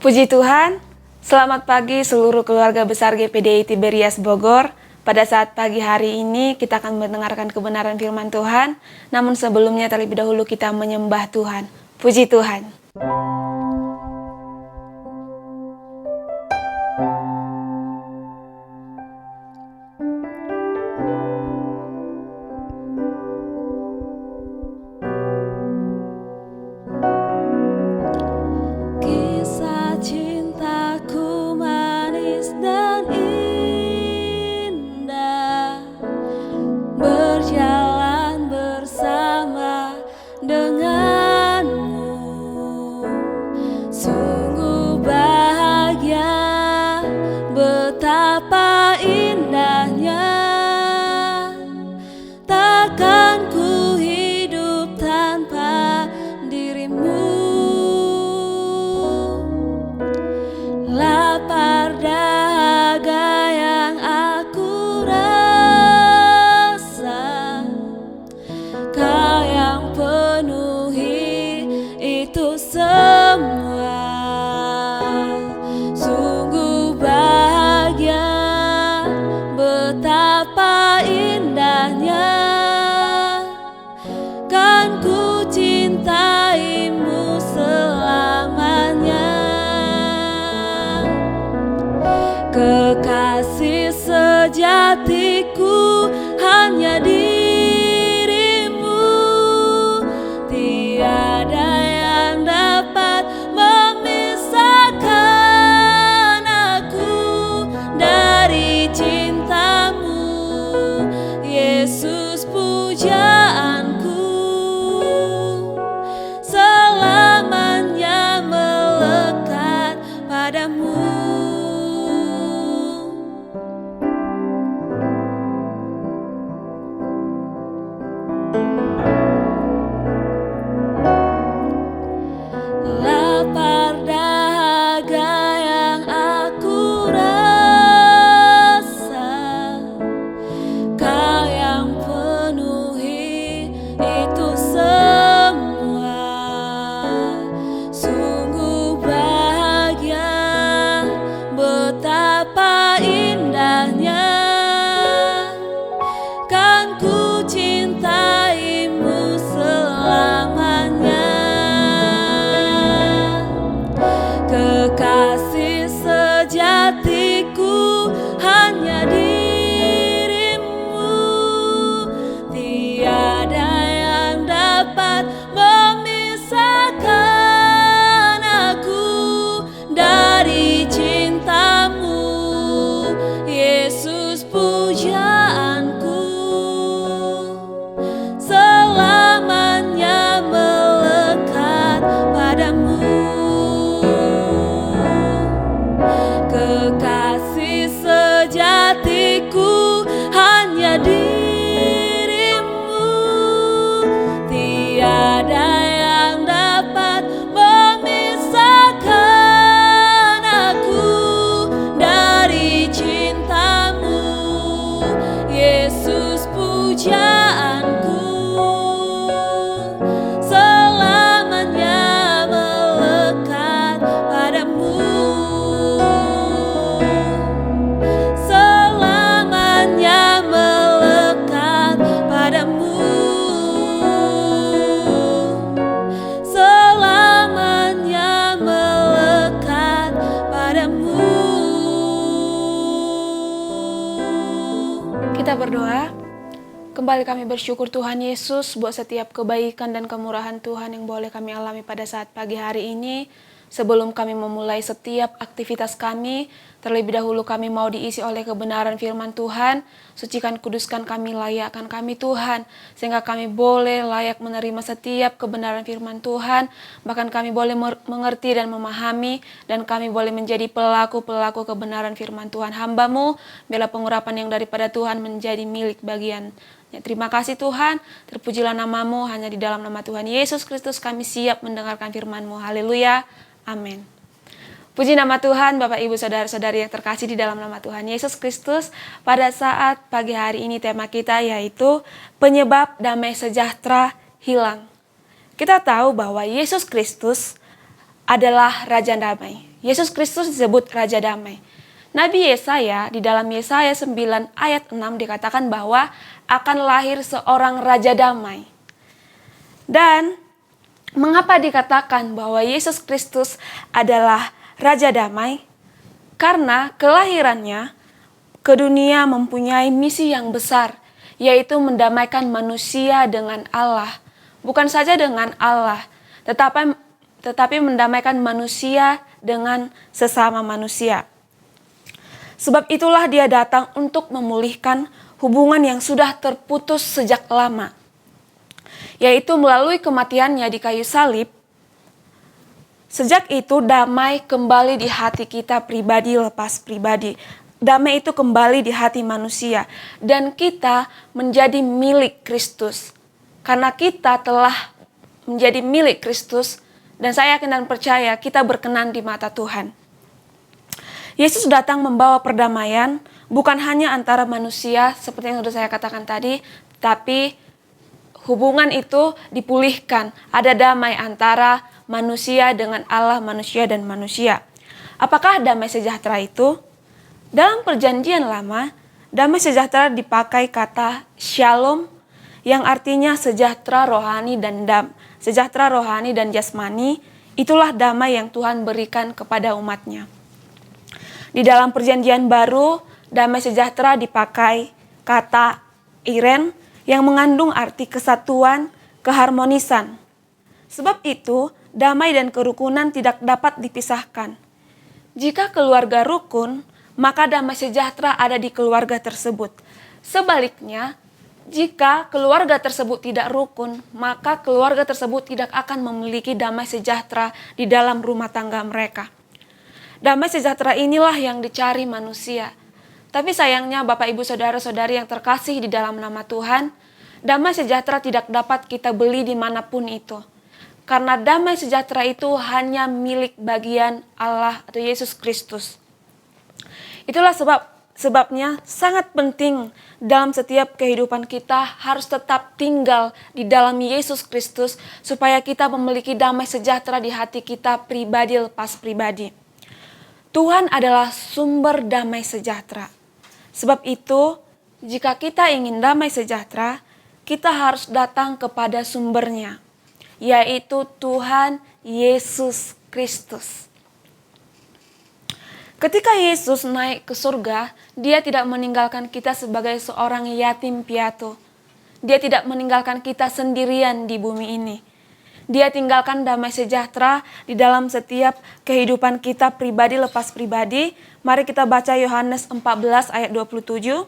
Puji Tuhan, selamat pagi seluruh keluarga besar GPDI Tiberias Bogor. Pada saat pagi hari ini kita akan mendengarkan kebenaran firman Tuhan. Namun sebelumnya terlebih dahulu kita menyembah Tuhan. Puji Tuhan. Kekasih sejatiku hanya dirimu, tiada yang dapat memisahkan aku dari cintamu, Yesus pujaanku, selamanya melekat padamu. Lapar dahaga yang aku rasa, Kau yang penuhi itu semua. Sungguh bahagia, betapa indahnya, kan ku cintaimu selamanya. Kekasih sejatiku hanya dirimu, tiada yang dapat memisahkan aku dari cintamu, Yesus pujaanku, selamanya melekat padamu. Kekasih sejatiku hanya dirimu, tiada yang dapat memisahkan aku dari cintamu, Yesus pujaanku, selamanya melekat padamu. Kita berdoa. Kembali kami bersyukur Tuhan Yesus buat setiap kebaikan dan kemurahan Tuhan yang boleh kami alami pada saat pagi hari ini. Sebelum kami memulai setiap aktivitas kami, terlebih dahulu kami mau diisi oleh kebenaran firman Tuhan. Sucikan, kuduskan kami, layakkan kami Tuhan, sehingga kami boleh layak menerima setiap kebenaran firman Tuhan. Bahkan kami boleh mengerti dan memahami, dan kami boleh menjadi pelaku-pelaku kebenaran firman Tuhan. Hamba-Mu, biarlah pengurapan yang daripada Tuhan menjadi milik bagian. Terima kasih Tuhan, terpujilah nama-Mu, hanya di dalam nama Tuhan Yesus Kristus kami siap mendengarkan firman-Mu. Haleluya, amin. Puji nama Tuhan, Bapak Ibu Saudara-saudari yang terkasih di dalam nama Tuhan Yesus Kristus. Pada saat pagi hari ini tema kita yaitu penyebab damai sejahtera hilang. Kita tahu bahwa Yesus Kristus adalah Raja Damai. Yesus Kristus disebut Raja Damai. Nabi Yesaya di dalam Yesaya 9 ayat 6 dikatakan bahwa akan lahir seorang Raja Damai. Dan mengapa dikatakan bahwa Yesus Kristus adalah Raja Damai? Karena kelahirannya ke dunia mempunyai misi yang besar, yaitu mendamaikan manusia dengan Allah. Bukan saja dengan Allah, tetapi mendamaikan manusia dengan sesama manusia. Sebab itulah dia datang untuk memulihkan hubungan yang sudah terputus sejak lama, yaitu melalui kematiannya di kayu salib. Sejak itu damai kembali di hati kita pribadi lepas pribadi. Damai itu kembali di hati manusia dan kita menjadi milik Kristus. Karena kita telah menjadi milik Kristus dan saya yakin dan percaya kita berkenan di mata Tuhan. Yesus datang membawa perdamaian bukan hanya antara manusia seperti yang sudah saya katakan tadi, tapi hubungan itu dipulihkan. Ada damai antara manusia dengan Allah, manusia dan manusia. Apakah damai sejahtera itu? Dalam perjanjian lama, damai sejahtera dipakai kata shalom yang artinya sejahtera rohani dan jasmani. Itulah damai yang Tuhan berikan kepada umatnya. Di dalam perjanjian baru, damai sejahtera dipakai kata iren yang mengandung arti kesatuan, keharmonisan. Sebab itu, damai dan kerukunan tidak dapat dipisahkan. Jika keluarga rukun, maka damai sejahtera ada di keluarga tersebut. Sebaliknya, jika keluarga tersebut tidak rukun, maka keluarga tersebut tidak akan memiliki damai sejahtera di dalam rumah tangga mereka. Damai sejahtera inilah yang dicari manusia. Tapi sayangnya Bapak Ibu Saudara-saudari yang terkasih di dalam nama Tuhan, damai sejahtera tidak dapat kita beli dimanapun itu. Karena damai sejahtera itu hanya milik bagian Allah atau Yesus Kristus. Itulah sebabnya sangat penting dalam setiap kehidupan kita harus tetap tinggal di dalam Yesus Kristus supaya kita memiliki damai sejahtera di hati kita pribadi lepas pribadi. Tuhan adalah sumber damai sejahtera. Sebab itu, jika kita ingin damai sejahtera, kita harus datang kepada sumbernya, yaitu Tuhan Yesus Kristus. Ketika Yesus naik ke surga, dia tidak meninggalkan kita sebagai seorang yatim piatu. Dia tidak meninggalkan kita sendirian di bumi ini. Dia tinggalkan damai sejahtera di dalam setiap kehidupan kita pribadi lepas pribadi. Mari kita baca Yohanes 14 ayat 27.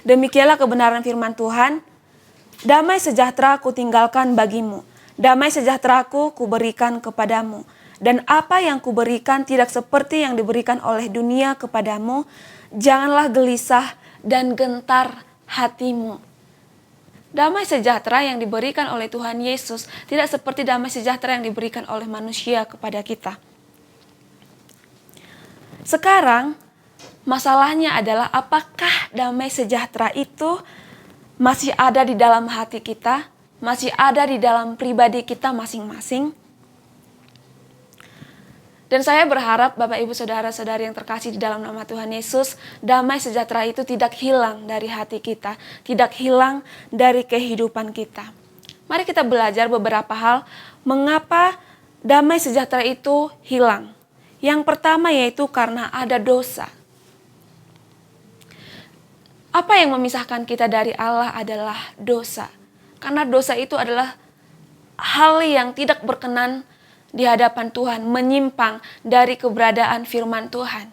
Demikianlah kebenaran firman Tuhan. Damai sejahtera ku tinggalkan bagimu. Damai sejahteraku ku berikan kepadamu. Dan apa yang kuberikan tidak seperti yang diberikan oleh dunia kepadamu. Janganlah gelisah dan gentar hatimu. Damai sejahtera yang diberikan oleh Tuhan Yesus tidak seperti damai sejahtera yang diberikan oleh manusia kepada kita. Sekarang, masalahnya adalah apakah damai sejahtera itu masih ada di dalam hati kita, masih ada di dalam pribadi kita masing-masing? Dan saya berharap Bapak Ibu Saudara-saudari yang terkasih di dalam nama Tuhan Yesus, damai sejahtera itu tidak hilang dari hati kita, tidak hilang dari kehidupan kita. Mari kita belajar beberapa hal mengapa damai sejahtera itu hilang. Yang pertama yaitu karena ada dosa. Apa yang memisahkan kita dari Allah adalah dosa. Karena dosa itu adalah hal yang tidak berkenan di hadapan Tuhan, menyimpang dari keberadaan firman Tuhan.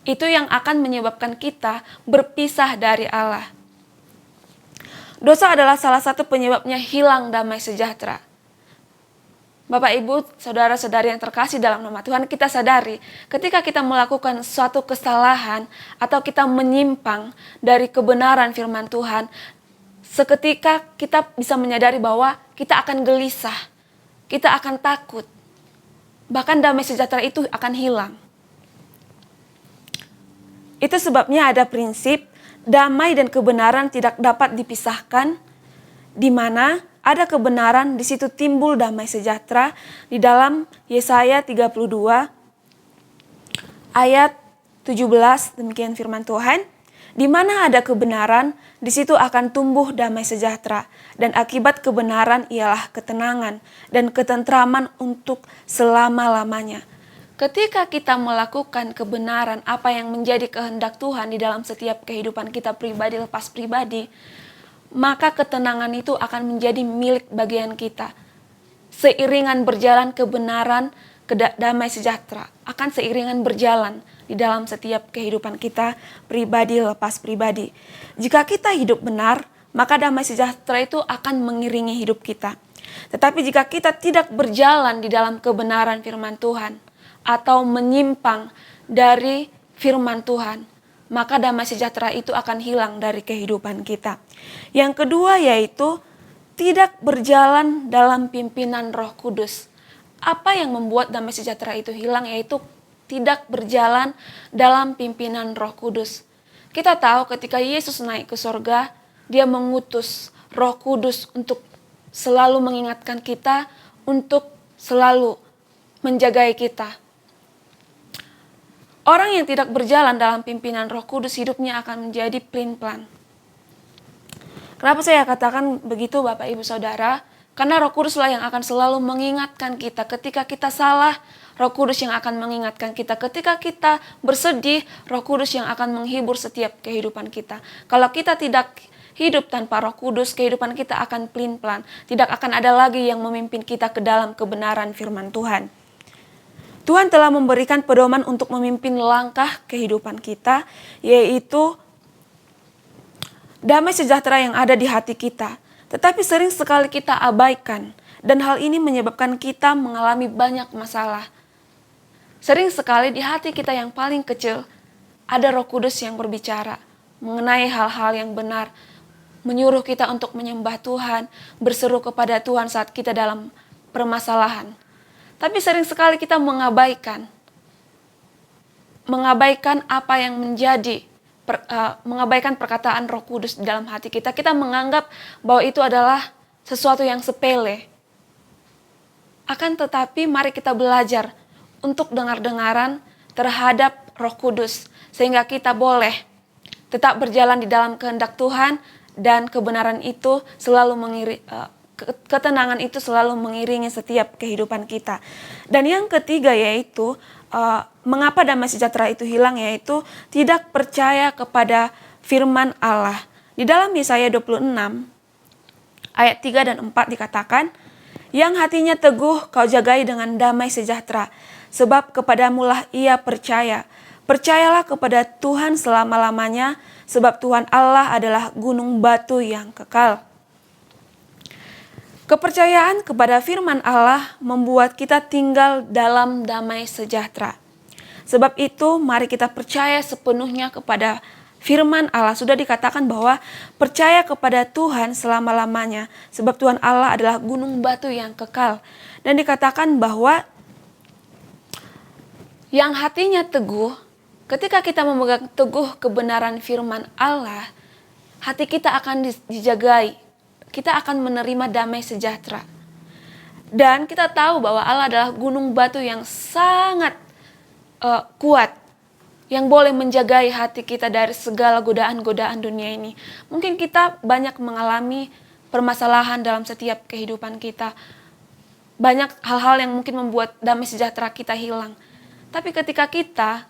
Itu yang akan menyebabkan kita berpisah dari Allah. Dosa adalah salah satu penyebabnya hilang damai sejahtera. Bapak Ibu, saudara-saudari yang terkasih dalam nama Tuhan, kita sadari ketika kita melakukan suatu kesalahan atau kita menyimpang dari kebenaran firman Tuhan, seketika kita bisa menyadari bahwa kita akan gelisah. Kita akan takut. Bahkan damai sejahtera itu akan hilang. Itu sebabnya ada prinsip damai dan kebenaran tidak dapat dipisahkan, di mana ada kebenaran, di situ timbul damai sejahtera. Di dalam Yesaya 32 ayat 17, demikian firman Tuhan. Di mana ada kebenaran, di situ akan tumbuh damai sejahtera. Dan akibat kebenaran ialah ketenangan dan ketentraman untuk selama-lamanya. Ketika kita melakukan kebenaran, apa yang menjadi kehendak Tuhan di dalam setiap kehidupan kita pribadi lepas pribadi, maka ketenangan itu akan menjadi milik bagian kita. Seiringan berjalan kebenaran, damai sejahtera akan seiringan berjalan di dalam setiap kehidupan kita pribadi lepas pribadi. Jika kita hidup benar, maka damai sejahtera itu akan mengiringi hidup kita. Tetapi jika kita tidak berjalan di dalam kebenaran firman Tuhan atau menyimpang dari firman Tuhan, maka damai sejahtera itu akan hilang dari kehidupan kita. Yang kedua yaitu tidak berjalan dalam pimpinan Roh Kudus. Apa yang membuat damai sejahtera itu hilang yaitu tidak berjalan dalam pimpinan Roh Kudus. Kita tahu ketika Yesus naik ke sorga, dia mengutus Roh Kudus untuk selalu mengingatkan kita, untuk selalu menjagai kita. Orang yang tidak berjalan dalam pimpinan Roh Kudus, hidupnya akan menjadi pelin-pelan. Kenapa saya katakan begitu Bapak Ibu Saudara? Karena Roh Kuduslah yang akan selalu mengingatkan kita. Ketika kita salah, Roh Kudus yang akan mengingatkan kita. Ketika kita bersedih, Roh Kudus yang akan menghibur setiap kehidupan kita. Kalau kita tidak hidup tanpa Roh Kudus, kehidupan kita akan pelin-pelan. Tidak akan ada lagi yang memimpin kita ke dalam kebenaran firman Tuhan. Tuhan telah memberikan pedoman untuk memimpin langkah kehidupan kita, yaitu damai sejahtera yang ada di hati kita. Tetapi sering sekali kita abaikan, dan hal ini menyebabkan kita mengalami banyak masalah. Sering sekali di hati kita yang paling kecil, ada Roh Kudus yang berbicara mengenai hal-hal yang benar, menyuruh kita untuk menyembah Tuhan, berseru kepada Tuhan saat kita dalam permasalahan. Tapi sering sekali kita mengabaikan apa yang menjadi mengabaikan perkataan Roh Kudus di dalam hati kita. Kita menganggap bahwa itu adalah sesuatu yang sepele. Akan tetapi mari kita belajar untuk dengar-dengaran terhadap Roh Kudus, sehingga kita boleh tetap berjalan di dalam kehendak Tuhan, dan kebenaran itu selalu ketenangan itu selalu mengiringi setiap kehidupan kita. Dan yang ketiga yaitu mengapa damai sejahtera itu hilang, yaitu tidak percaya kepada firman Allah. Di dalam Yesaya 26 ayat 3 dan 4 dikatakan, yang hatinya teguh kau jagai dengan damai sejahtera, sebab kepadamulah ia percaya. Percayalah kepada Tuhan selama-lamanya, sebab Tuhan Allah adalah gunung batu yang kekal. Kepercayaan kepada firman Allah membuat kita tinggal dalam damai sejahtera. Sebab itu mari kita percaya sepenuhnya kepada firman Allah. Sudah dikatakan bahwa percaya kepada Tuhan selama-lamanya, sebab Tuhan Allah adalah gunung batu yang kekal. Dan dikatakan bahwa yang hatinya teguh, ketika kita memegang teguh kebenaran firman Allah, hati kita akan dijagai. Kita akan menerima damai sejahtera. Dan kita tahu bahwa Allah adalah gunung batu yang sangat kuat, yang boleh menjagai hati kita dari segala godaan-godaan dunia ini. Mungkin kita banyak mengalami permasalahan dalam setiap kehidupan kita. Banyak hal-hal yang mungkin membuat damai sejahtera kita hilang. Tapi ketika kita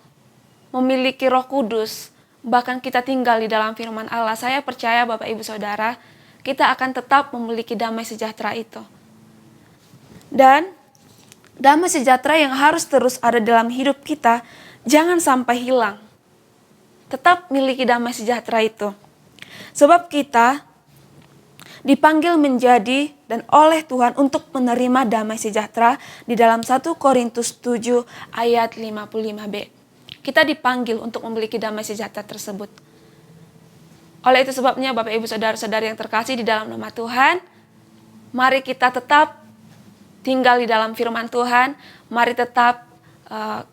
memiliki Roh Kudus, bahkan kita tinggal di dalam firman Allah, saya percaya Bapak Ibu Saudara, kita akan tetap memiliki damai sejahtera itu. Dan damai sejahtera yang harus terus ada dalam hidup kita, jangan sampai hilang. Tetap miliki damai sejahtera itu. Sebab kita dipanggil menjadi dan oleh Tuhan untuk menerima damai sejahtera di dalam 1 Korintus 7 ayat 55b. Kita dipanggil untuk memiliki damai sejahtera tersebut. Oleh itu sebabnya Bapak Ibu Saudara-saudari yang terkasih di dalam nama Tuhan, mari kita tetap tinggal di dalam firman Tuhan, mari tetap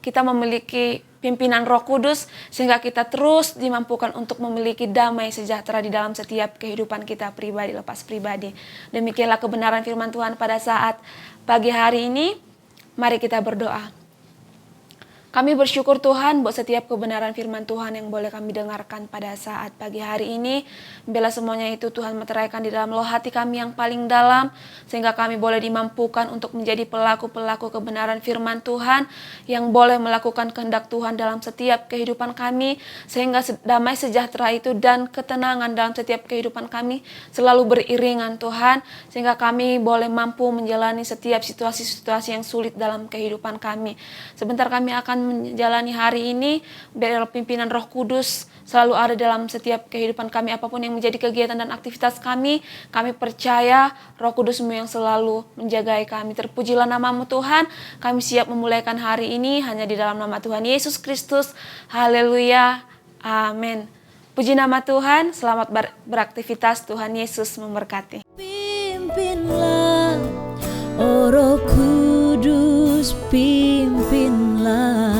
kita memiliki pimpinan Roh Kudus, sehingga kita terus dimampukan untuk memiliki damai sejahtera di dalam setiap kehidupan kita pribadi lepas pribadi. Demikianlah kebenaran firman Tuhan pada saat pagi hari ini. Mari kita berdoa. Kami bersyukur Tuhan buat setiap kebenaran firman Tuhan yang boleh kami dengarkan pada saat pagi hari ini. Bila semuanya itu Tuhan meteraikan di dalam loh hati kami yang paling dalam, sehingga kami boleh dimampukan untuk menjadi pelaku-pelaku kebenaran firman Tuhan yang boleh melakukan kehendak Tuhan dalam setiap kehidupan kami, sehingga damai sejahtera itu dan ketenangan dalam setiap kehidupan kami selalu beriringan Tuhan, sehingga kami boleh mampu menjalani setiap situasi-situasi yang sulit dalam kehidupan kami. Sebentar kami akan menjalani hari ini, biar pimpinan Roh Kudus selalu ada dalam setiap kehidupan kami, apapun yang menjadi kegiatan dan aktivitas kami percaya Roh Kudus-Mu yang selalu menjagai kami. Terpujilah nama-Mu Tuhan, kami siap memulaikan hari ini hanya di dalam nama Tuhan Yesus Kristus. Haleluya, amin. Puji nama Tuhan, selamat beraktivitas, Tuhan Yesus memberkati. Pimpinlah, oh Roh Kudus, pimpinlah